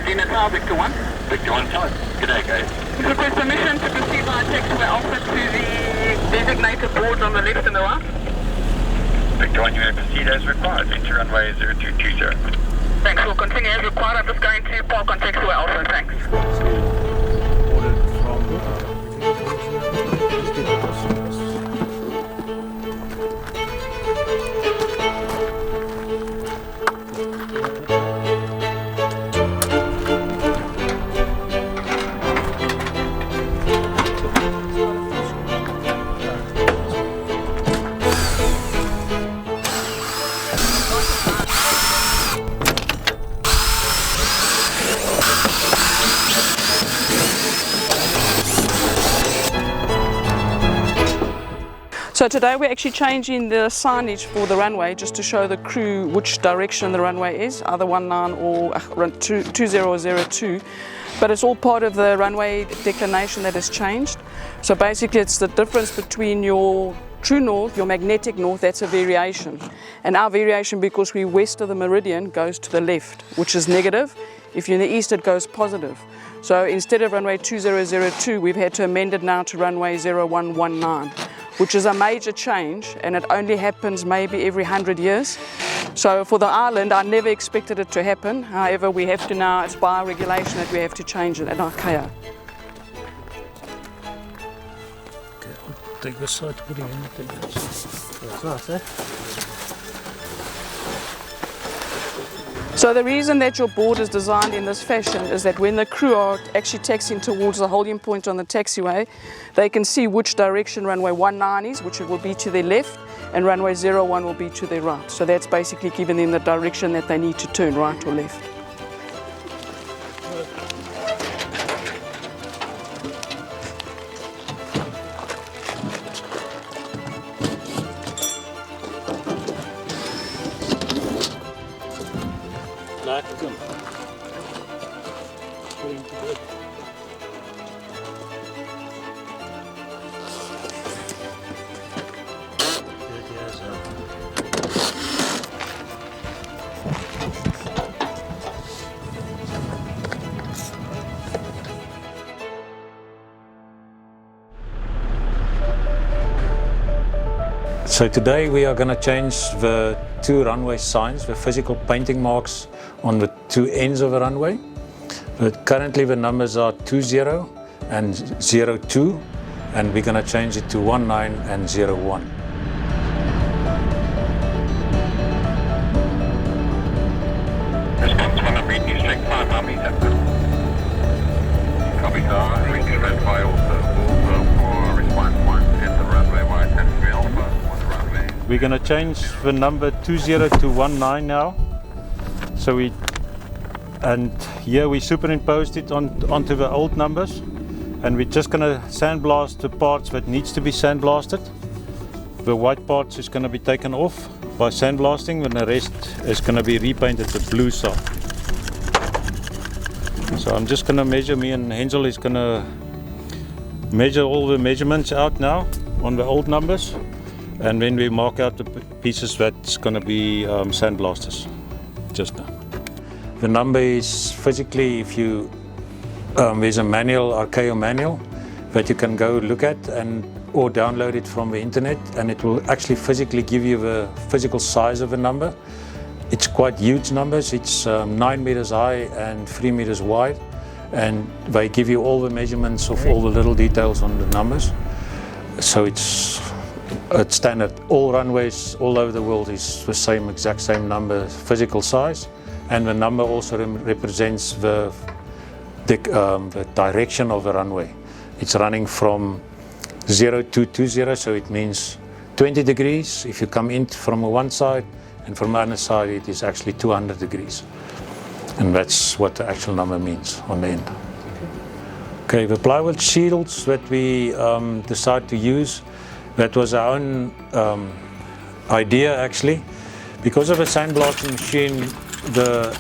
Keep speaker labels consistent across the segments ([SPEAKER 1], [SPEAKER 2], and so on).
[SPEAKER 1] Unit Tower, Victor 1.
[SPEAKER 2] Victor 1 Tower. G'day, guys.
[SPEAKER 1] Request permission to proceed via taxiway Alpha to the designated boards on the left and the right.
[SPEAKER 2] Victor 1, you may proceed as required. Enter runway 0220.
[SPEAKER 1] Thanks, we'll continue as required. I'm just going to park on taxiway Alpha, thanks. So today we're actually changing the signage for the runway just to show the crew which direction the runway is, either 19 or 2002. But it's all part of the runway declination that has changed. So basically it's the difference between your true north, your magnetic north, that's a variation. And our variation, because we're west of the meridian, goes to the left, which is negative. If you're in the east, it goes positive. So instead of runway 2002, we've had to amend it now to runway 0119. Which is a major change, and it only happens maybe every 100 years. So for the island, I never expected it to happen. However, we have to now, it's by regulation that we have to change it at ICAO.
[SPEAKER 3] Okay, I'll take this side, put it in, take this. That's right, eh?
[SPEAKER 1] So the reason that your board is designed in this fashion is that when the crew are actually taxiing towards the holding point on the taxiway, they can see which direction runway 19 is, which it will be to their left, and runway 01 will be to their right. So that's basically giving them the direction that they need to turn, right or left.
[SPEAKER 3] So today we are going to change the two runway signs, the physical painting marks on the two ends of the runway. But currently the numbers are 20 and 02, and we're going to change it to 19 and 01.
[SPEAKER 2] Response 1, I'm reading you straight 5 meter. Copy, reading red fire also for response 1, enter runway wide, taxiway Alpha.
[SPEAKER 3] We're going to change the number 20 to 19 now. So here we superimposed it onto the old numbers, and we're just going to sandblast the parts that needs to be sandblasted. The white parts is going to be taken off by sandblasting, and the rest is going to be repainted the blue side. So I'm just going to measure, me and Hensel is going to measure all the measurements out now on the old numbers. And then we mark out the pieces that's going to be sandblasters, just now. The number is physically, if you, there's a manual, ICAO manual, that you can go look at or download it from the internet, and it will actually physically give you the physical size of the number. It's quite huge numbers, it's 9 meters high and 3 meters wide, and they give you all the measurements of all the little details on the numbers. So it's standard. All runways all over the world is the exact same number, physical size, and the number also represents the direction of the runway. It's running from 0 to 20, so it means 20 degrees if you come in from one side, and from the other side it is actually 200 degrees. And that's what the actual number means on the end. Okay, the plywood shields that we decided to use, that was our own idea actually. Because of a sandblasting machine, the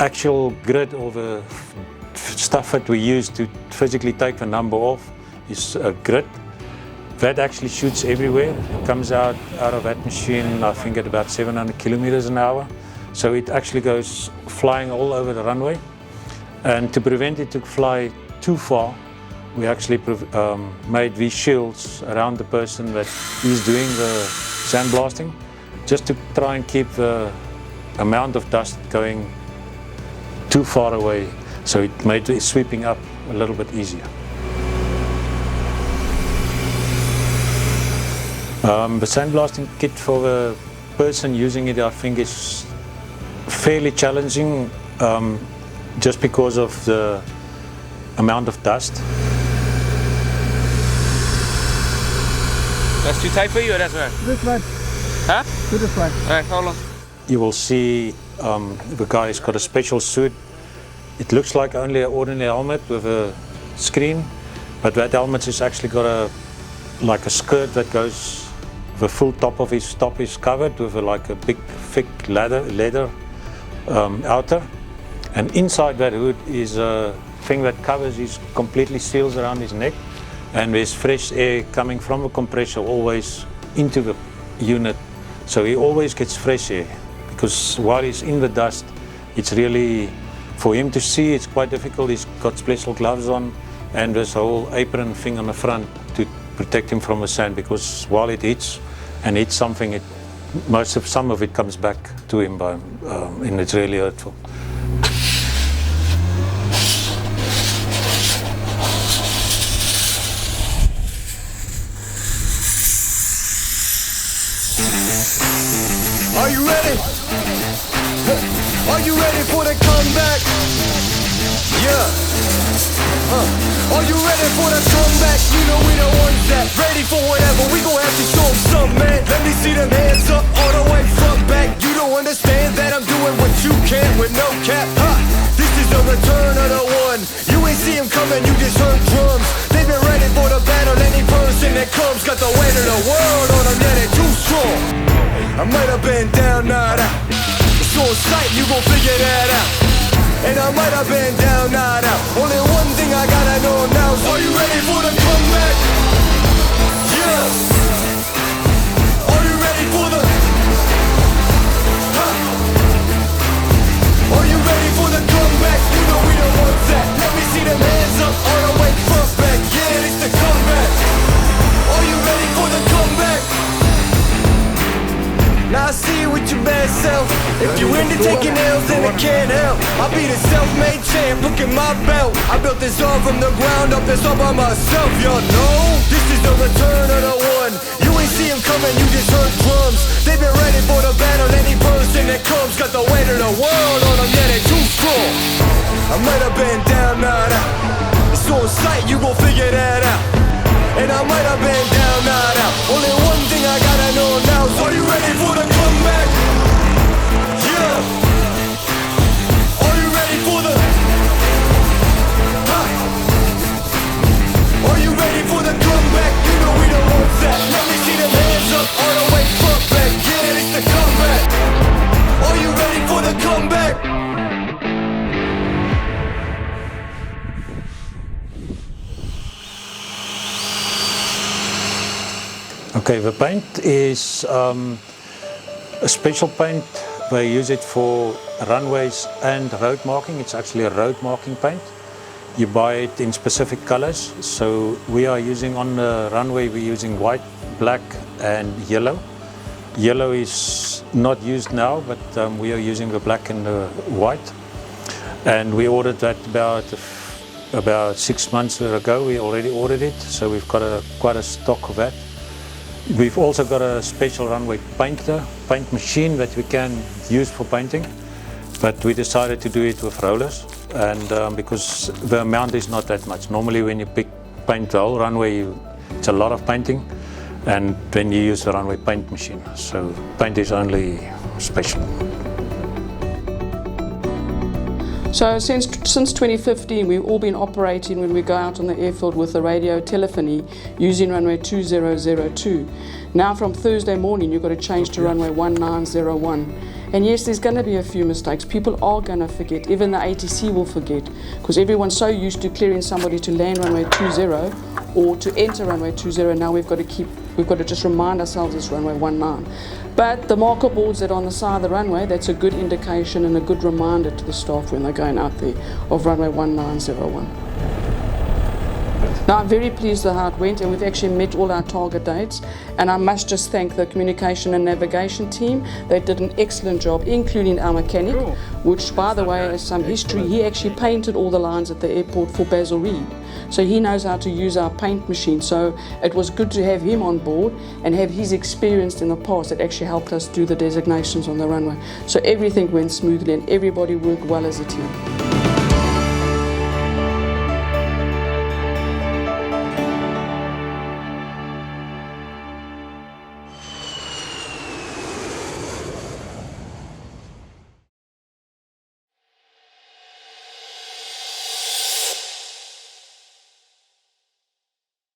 [SPEAKER 3] actual grid or the stuff that we use to physically take the number off is a grid. That actually shoots everywhere. It comes out of that machine, I think at about 700 kilometers an hour. So it actually goes flying all over the runway. And to prevent it to fly too far, we actually made these shields around the person that is doing the sandblasting, just to try and keep the amount of dust going too far away, so it made the sweeping up a little bit easier. The sandblasting kit for the person using it, I think, is fairly challenging, just because of the amount of dust.
[SPEAKER 4] That's too tight for you, or that's right?
[SPEAKER 5] This one.
[SPEAKER 4] Huh?
[SPEAKER 5] To this one.
[SPEAKER 4] Alright, hold on.
[SPEAKER 3] You will see the guy's got a special suit. It looks like only an ordinary helmet with a screen, but that helmet has actually got like a skirt that goes, the full top of his top is covered with like a big thick leather outer, and inside that hood is a thing that covers his, completely seals around his neck, and there's fresh air coming from the compressor always into the unit, so he always gets fresh air, because while he's in the dust, it's really, for him to see, it's quite difficult. He's got special gloves on and this whole apron thing on the front to protect him from the sand, because while it hits and hits something, some of it comes back to him, and it's really hurtful.
[SPEAKER 6] Are you ready? Are you ready for the comeback? Yeah. Are you ready for the comeback? You know we the ones that ready for whatever. We gon' have to show them something, man. Let me see them hands up all the way front back. You don't understand that I'm doing what you can't with no cap. This is the return of the one. You ain't see him coming, you just heard drums. They've been ready for the battle. Any person that comes got the weight of the world on them. Yeah, they too strong. I might have been down, not out. It's on sight, you gon' figure that out. And I might have been down, not out. Only one thing I gotta know now is, are you ready for the comeback? Yeah. Are you ready for the... Are you ready for the comeback? You know we the ones that. Let me see them hands up all the way front back. Yeah, it's the comeback. Are you ready for the comeback? Now I see you with your bad self. If you into taking L's, then it can't help. I'll be the self-made champ, look at my belt. I built this all from the ground up, that's all by myself. Y'all know, this is the return of the one. You ain't see him coming, you just heard drums. They've been ready for the battle. Any person that comes got the weight of the world on them. Yeah, they too strong. I might have been down, not out. It's on sight, you gon' figure that out. And I might have been down, not out. Only one thing I gotta know now is, are you ready for the comeback? Yeah. Are you ready for the... Are you ready for the comeback? You know we the ones that. Let me see them hands up all the way front back. Yeah, it's the comeback. Are you ready for the comeback?
[SPEAKER 3] Okay, the paint is a special paint. They use it for runways and road marking. It's actually a road marking paint. You buy it in specific colors. So we are using on the runway, we're using white, black and yellow. Yellow is not used now, but we are using the black and the white. And we ordered that about 6 months ago. We already ordered it, so we've got quite a stock of that. We've also got a special runway paint machine that we can use for painting, but we decided to do it with rollers, and because the amount is not that much. Normally when you paint the whole runway, it's a lot of painting, and then you use the runway paint machine. So paint is only special.
[SPEAKER 1] So since 2015, we've all been operating when we go out on the airfield with the radio telephony using runway 2002. Now from Thursday morning, you've got to change to runway 1901. And yes, there's going to be a few mistakes. People are going to forget. Even the ATC will forget, because everyone's so used to clearing somebody to land runway 20 or to enter runway 20. Now we've got to keep We've got to just remind ourselves it's runway 19. But the marker boards that are on the side of the runway, that's a good indication and a good reminder to the staff when they're going out there of runway 1901. Now, I'm very pleased with how it went, and we've actually met all our target dates. And I must just thank the communication and navigation team. They did an excellent job, including our mechanic, which, by the way, has some history. He actually painted all the lines at the airport for Basil Reed. So he knows how to use our paint machine. So it was good to have him on board and have his experience in the past that actually helped us do the designations on the runway. So everything went smoothly and everybody worked well as a team.